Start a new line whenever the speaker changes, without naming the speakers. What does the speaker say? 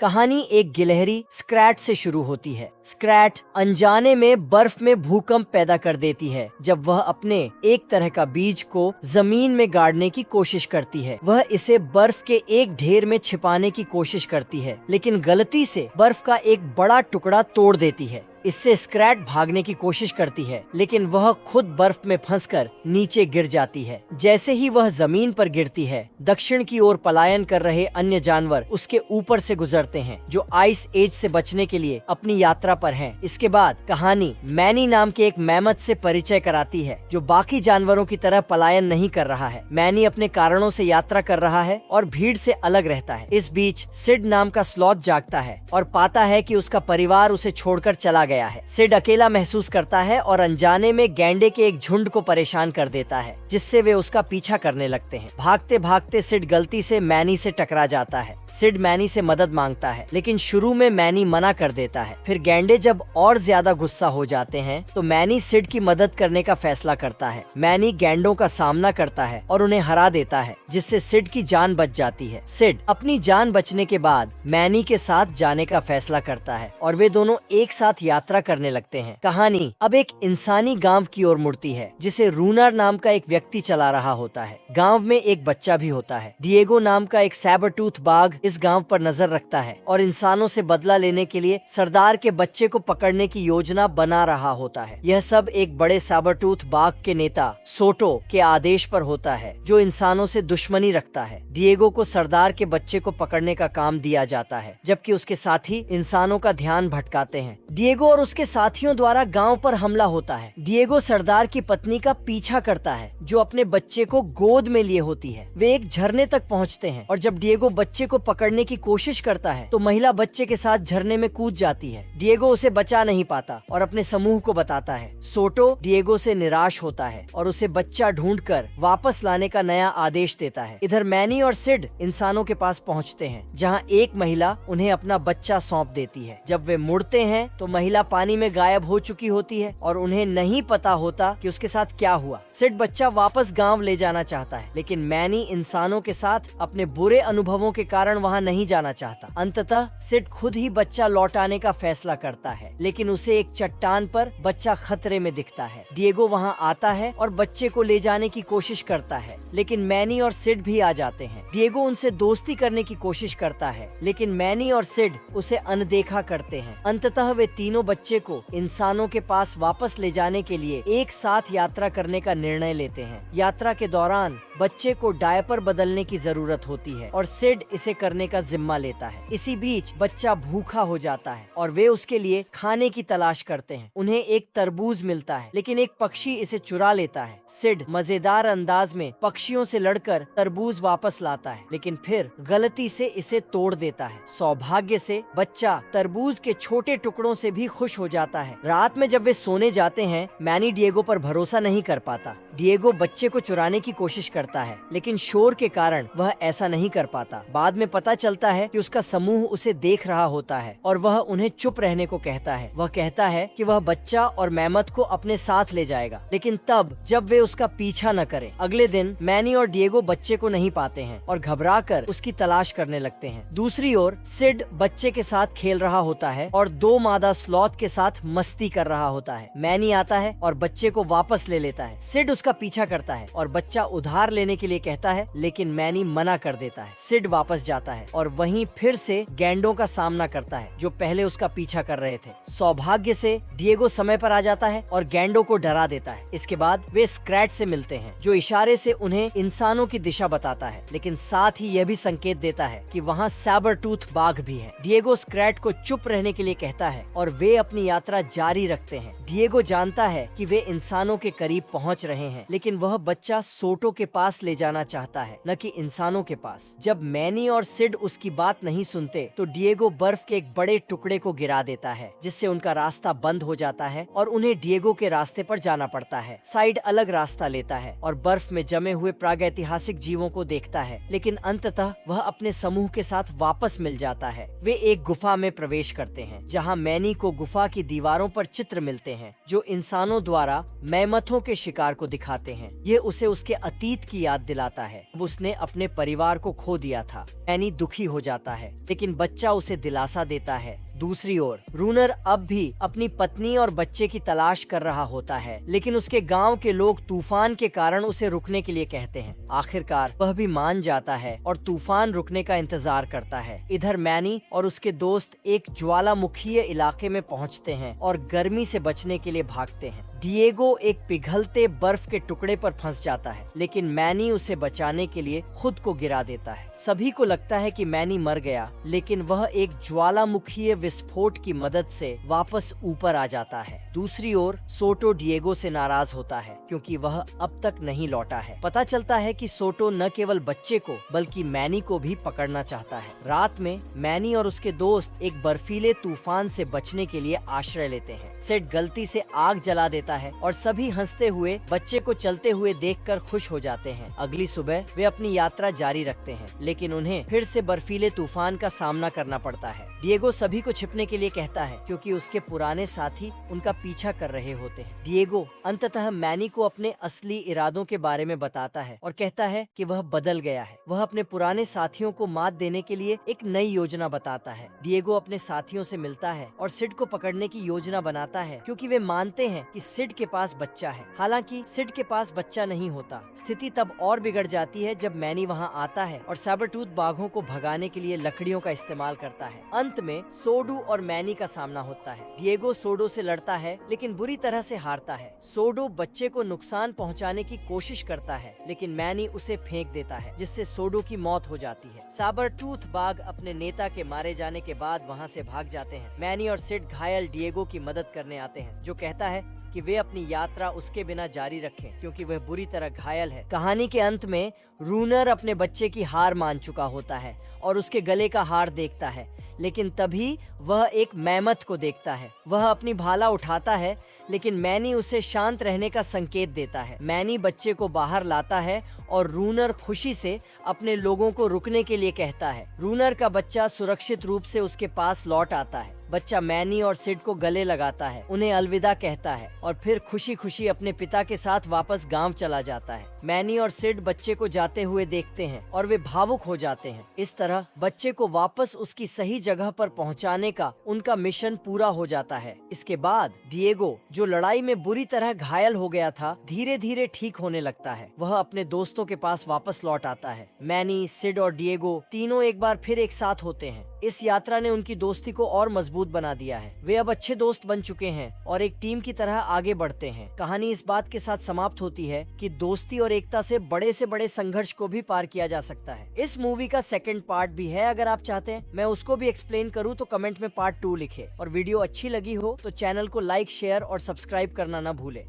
कहानी एक गिलहरी स्क्रैट से शुरू होती है। स्क्रैट अनजाने में बर्फ में भूकंप पैदा कर देती है जब वह अपने एक तरह का बीज को जमीन में गाड़ने की कोशिश करती है। वह इसे बर्फ के एक ढेर में छिपाने की कोशिश करती है, लेकिन गलती से बर्फ का एक बड़ा टुकड़ा तोड़ देती है। इससे स्क्रैट भागने की कोशिश करती है, लेकिन वह खुद बर्फ में फंसकर नीचे गिर जाती है। जैसे ही वह जमीन पर गिरती है, दक्षिण की ओर पलायन कर रहे अन्य जानवर उसके ऊपर से गुजरते हैं, जो आइस एज से बचने के लिए अपनी यात्रा पर हैं। इसके बाद कहानी मैनी नाम के एक मैमथ से परिचय कराती है, जो बाकी जानवरों की तरह पलायन नहीं कर रहा है। मैनी अपने कारणों से यात्रा कर रहा है और भीड़ से अलग रहता है। इस बीच सिड नाम का स्लॉथ जागता है और पाता है कि उसका परिवार उसे छोड़कर चला गया है। सिड अकेला महसूस करता है और अनजाने में गैंडे के एक झुंड को परेशान कर देता है, जिससे वे उसका पीछा करने लगते हैं। भागते भागते सिड गलती से मैनी से टकरा जाता है। सिड मैनी से मदद मांगता है, लेकिन शुरू में मैनी मना कर देता है। फिर गैंडे जब और ज्यादा गुस्सा हो जाते हैं तो मैनी सिड की मदद करने का फैसला करता है। मैनी गैंडों का सामना करता है और उन्हें हरा देता है, जिससे सिड की जान बच जाती है। सिड अपनी जान बचने के बाद मैनी के साथ जाने का फैसला करता है और वे दोनों एक साथ यात्रा करने लगते हैं। कहानी अब एक इंसानी गांव की ओर मुड़ती है, जिसे रूनर नाम का एक व्यक्ति चला रहा होता है। गांव में एक बच्चा भी होता है। डिएगो नाम का एक सैबरटूथ बाघ इस गांव पर नजर रखता है और इंसानों से बदला लेने के लिए सरदार के बच्चे को पकड़ने की योजना बना रहा होता है। यह सब एक बड़े सैबरटूथ बाघ के नेता सोटो के आदेश पर होता है, जो इंसानों से दुश्मनी रखता है। डिएगो को सरदार के बच्चे को पकड़ने का काम दिया जाता है, जबकि उसके साथी इंसानों का ध्यान भटकाते हैं। डिएगो और उसके साथियों द्वारा गांव पर हमला होता है। डिएगो सरदार की पत्नी का पीछा करता है, जो अपने बच्चे को गोद में लिए होती है। वे एक झरने तक पहुंचते हैं और जब डिएगो बच्चे को पकड़ने की कोशिश करता है तो महिला बच्चे के साथ झरने में कूद जाती है। डिएगो उसे बचा नहीं पाता और अपने समूह को बताता है। सोटो डिएगो से निराश होता है और उसे बच्चा ढूंढकर वापस लाने का नया आदेश देता है। इधर मैनी और सिड इंसानों के पास पहुंचते हैं, जहां एक महिला उन्हें अपना बच्चा सौंप देती है। जब वे मुड़ते हैं तो महिला पानी में गायब हो चुकी होती है और उन्हें नहीं पता होता कि उसके साथ क्या हुआ। सिड बच्चा वापस गांव ले जाना चाहता है, लेकिन मैनी इंसानों के साथ अपने बुरे अनुभवों के कारण वहां नहीं जाना चाहता। अंततः सिड खुद ही बच्चा लौटाने का फैसला करता है, लेकिन उसे एक चट्टान पर बच्चा खतरे में दिखता है। डिएगो वहां आता है और बच्चे को ले जाने की कोशिश करता है, लेकिन मैनी और सिड भी आ जाते हैं। डिएगो उनसे दोस्ती करने की कोशिश करता है, लेकिन मैनी और सिड उसे अनदेखा करते हैं। अंततः वे तीनों बच्चे को इंसानों के पास वापस ले जाने के लिए एक साथ यात्रा करने का निर्णय लेते हैं। यात्रा के दौरान बच्चे को डायपर बदलने की जरूरत होती है और सिड इसे करने का जिम्मा लेता है। इसी बीच बच्चा भूखा हो जाता है और वे उसके लिए खाने की तलाश करते हैं। उन्हें एक तरबूज मिलता है, लेकिन एक पक्षी इसे चुरा लेता है। सिड मजेदार अंदाज में पक्षियों से लड़कर तरबूज वापस लाता है, लेकिन फिर गलती से इसे तोड़ देता है। सौभाग्य से बच्चा तरबूज के छोटे टुकड़ों से भी खुश हो जाता है। रात में जब वे सोने जाते हैं, मैनी डिएगो पर भरोसा नहीं कर पाता। डिएगो बच्चे को चुराने की कोशिश करता है, लेकिन शोर के कारण वह ऐसा नहीं कर पाता। बाद में पता चलता है कि उसका समूह उसे देख रहा होता है और वह उन्हें चुप रहने को कहता है। वह कहता है कि वह बच्चा और मैमथ को अपने साथ ले जाएगा, लेकिन तब जब वे उसका पीछा न करें। अगले दिन मैनी और डिएगो बच्चे को नहीं पाते हैं और घबराकर उसकी तलाश करने लगते हैं। दूसरी ओर सिड बच्चे के साथ खेल रहा होता है और दो मादा स्लॉथ के साथ मस्ती कर रहा होता है। मैनी आता है और बच्चे को वापस ले लेता है। सिड उसका पीछा करता है और बच्चा उधार लेने के लिए कहता है, लेकिन मैनी मना कर देता है। सिड वापस जाता है और वहीं फिर से गैंडों का सामना करता है, जो पहले उसका पीछा कर रहे थे। सौभाग्य से डिएगो समय पर आ जाता है और गैंडों को डरा देता है। इसके बाद वे स्क्रैट से मिलते हैं, जो इशारे से उन्हें इंसानों की दिशा बताता है, लेकिन साथ ही यह भी संकेत देता है कि वहाँ सैबरटूथ बाघ भी है। डिएगो स्क्रैट को चुप रहने के लिए कहता है और वे अपनी यात्रा जारी रखते हैं। डिएगो जानता है कि वे इंसानों के करीब पहुंच रहे हैं, लेकिन वह बच्चा सोटो के पास ले जाना चाहता है, न कि इंसानों के पास। जब मैनी और सिड उसकी बात नहीं सुनते तो डिएगो बर्फ के एक बड़े टुकड़े को गिरा देता है, जिससे उनका रास्ता बंद हो जाता है और उन्हें डिएगो के रास्ते पर जाना पड़ता है। साइड अलग रास्ता लेता है और बर्फ में जमे हुए प्रागैतिहासिक जीवों को देखता है, लेकिन अंततः वह अपने समूह के साथ वापस मिल जाता है। वे एक गुफा में प्रवेश करते हैं, जहाँ मैनी को गुफा की दीवारों पर चित्र मिलते हैं जो इंसानों द्वारा मैमथों के शिकार को दिखाते हैं। ये उसे उसके अतीत की याद दिलाता है। अब उसने अपने परिवार को खो दिया था। मैनी दुखी हो जाता है, लेकिन बच्चा उसे दिलासा देता है। दूसरी ओर रूनर अब भी अपनी पत्नी और बच्चे की तलाश कर रहा होता है, लेकिन उसके गांव के लोग तूफान के कारण उसे रुकने के लिए कहते हैं। आखिरकार वह भी मान जाता है और तूफान रुकने का इंतजार करता है। इधर मैनी और उसके दोस्त एक ज्वालामुखीय इलाके में पहुंचते हैं और गर्मी से बचने के लिए भागते हैं। डिएगो एक पिघलते बर्फ के टुकड़े पर फंस जाता है, लेकिन मैनी उसे बचाने के लिए खुद को गिरा देता है। सभी को लगता है कि मैनी मर गया, लेकिन वह एक ज्वालामुखीय विस्फोट की मदद से वापस ऊपर आ जाता है। दूसरी ओर सोटो डिएगो से नाराज होता है क्योंकि वह अब तक नहीं लौटा है। पता चलता है कि सोटो न केवल बच्चे को बल्कि मैनी को भी पकड़ना चाहता है। रात में मैनी और उसके दोस्त एक बर्फीले तूफान से बचने के लिए आश्रय लेते हैं। सेड गलती से आग जला देता है और सभी हंसते हुए बच्चे को चलते हुए देखकर खुश हो जाते हैं। अगली सुबह वे अपनी यात्रा जारी रखते हैं, लेकिन उन्हें फिर से बर्फीले तूफान का सामना करना पड़ता है। डिएगो सभी को छिपने के लिए कहता है क्योंकि उसके पुराने साथी उनका पीछा कर रहे होते हैं। डिएगो अंततः मैनी को अपने असली इरादों के बारे में बताता है और कहता है कि वह बदल गया है। वह अपने पुराने साथियों को मात देने के लिए एक नई योजना बताता है। डिएगो अपने साथियों से मिलता है और सिड को पकड़ने की योजना बनाता है क्योंकि वे मानते हैं कि सिड के पास बच्चा है। हालांकि सिड के पास बच्चा नहीं होता। स्थिति तब और बिगड़ जाती है जब मैनी वहां आता है और सैबरटूथ बाघों को भगाने के लिए लकड़ियों का इस्तेमाल करता है। अंत में सोडो और मैनी का सामना होता है। डिएगो सोडो से लड़ता है, लेकिन बुरी तरह से हारता है। सोडो बच्चे को नुकसान पहुंचाने की कोशिश करता है, लेकिन मैनी उसे फेंक देता है, जिससे सोडो की मौत हो जाती है। सैबरटूथ बाघ अपने नेता के मारे जाने के बाद वहां से भाग जाते हैं। मैनी और सिड घायल डिएगो की मदद करने आते हैं, जो कहता है कि वे अपनी यात्रा उसके बिना जारी रखें क्योंकि वह बुरी तरह घायल है। कहानी के अंत में रूनर अपने बच्चे की हार मान चुका होता है और उसके गले का हार देखता है, लेकिन तभी वह एक मैमथ को देखता है। वह अपनी भाला उठाता है, लेकिन मैनी उसे शांत रहने का संकेत देता है। मैनी बच्चे को बाहर लाता है और रूनर खुशी से अपने लोगों को रुकने के लिए कहता है। रूनर का बच्चा सुरक्षित रूप से उसके पास लौट आता है। बच्चा मैनी और सिड को गले लगाता है, उन्हें अलविदा कहता है और फिर खुशी खुशी अपने पिता के साथ वापस गांव चला जाता है। मैनी और सिड बच्चे को जाते हुए देखते हैं और वे भावुक हो जाते हैं। इस तरह बच्चे को वापस उसकी सही जगह पर पहुंचाने का उनका मिशन पूरा हो जाता है। इसके बाद डिएगो, जो लड़ाई में बुरी तरह घायल हो गया था, धीरे धीरे ठीक होने लगता है। वह अपने दोस्तों के पास वापस लौट आता है। मैनी, सिड और डिएगो तीनों एक बार फिर एक साथ होते हैं। इस यात्रा ने उनकी दोस्ती को और मजबूत बना दिया है। वे अब अच्छे दोस्त बन चुके हैं और एक टीम की तरह आगे बढ़ते हैं। कहानी इस बात के साथ समाप्त होती है कि दोस्ती और एकता से बड़े संघर्ष को भी पार किया जा सकता है। इस मूवी का सेकंड पार्ट भी है। अगर आप चाहते हैं मैं उसको भी एक्सप्लेन करूँ तो कमेंट में पार्ट 2 लिखे। और वीडियो अच्छी लगी हो तो चैनल को लाइक, शेयर और सब्सक्राइब करना न भूले।